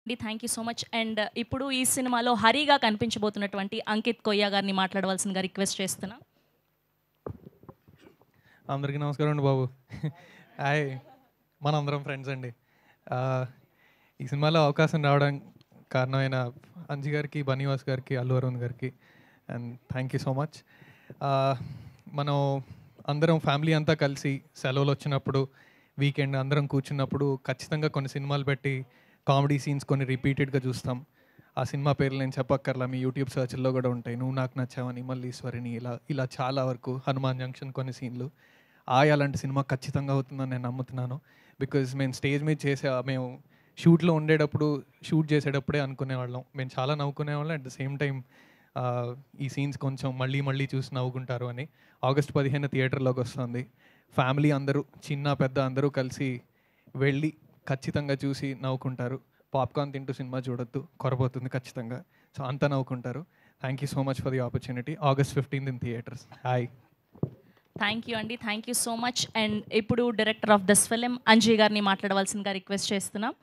Thank you so much. And ఇప్పుడు ఈ సినిమాలో హరిగా కనిపించబోతున్నటువంటి అంకిత్ కొయ్య గారిని మాట్లాడవలసిందిగా రిక్వెస్ట్ చేస్తున్నా. అందరికీ నమస్కారం అండి బాబు. హాయ్, మనందరం ఫ్రెండ్స్ అండి. ఆ, ఈ సినిమాలో అవకాశం రావడం కారణమైన అంజి గారికి, బనీవాస్ గారికి, అల్లు అరవింద్ గారికి and thank you so much. మనం అందరం ఫ్యామిలీ అంతా కలిసి సెలవులు వచ్చినప్పుడు వీకెండ్ అందరం కూర్చున్నప్పుడు ఖచ్చితంగా కొన్ని సినిమాలు పెట్టి కామెడీ సీన్స్ కొన్ని రిపీటెడ్గా చూస్తాం. ఆ సినిమా పేర్లు నేను చెప్పక్కర్లా, మీ యూట్యూబ్ సర్చ్లో కూడా ఉంటాయి. నువ్వు నాకు నచ్చావని, మల్లీశ్వరిని, ఇలా ఇలా చాలా వరకు, హనుమాన్ జంక్షన్ కొన్ని సీన్లు. అలాంటి సినిమా ఖచ్చితంగా అవుతుందని నేను నమ్ముతున్నాను. బికాజ్ మేము స్టేజ్ మీద మేము షూట్లో ఉండేటప్పుడు, షూట్ చేసేటప్పుడే అనుకునేవాళ్ళం, మేము చాలా నవ్వుకునేవాళ్ళం. అట్ ద సేమ్ టైం ఈ సీన్స్ కొంచెం మళ్ళీ మళ్ళీ చూసి నవ్వుకుంటారు అని. ఆగస్ట్ 15 థియేటర్లోకి వస్తుంది. ఫ్యామిలీ అందరూ, చిన్న పెద్ద అందరూ కలిసి వెళ్ళి ఖచ్చితంగా చూసి నవ్వుకుంటారు. పాప్కార్న్ తింటూ సినిమా చూడొద్దు, కొరబోతుంది ఖచ్చితంగా. సో అంతా నవ్వుకుంటారు. Thank you so much for the opportunity. August 15 in theatres. Hi. Thank you అండి. Thank you so much. And ఇప్పుడు director of this film Anji గారిని మాట్లాడవలసిందిగా రిక్వెస్ట్ చేస్తున్నాం.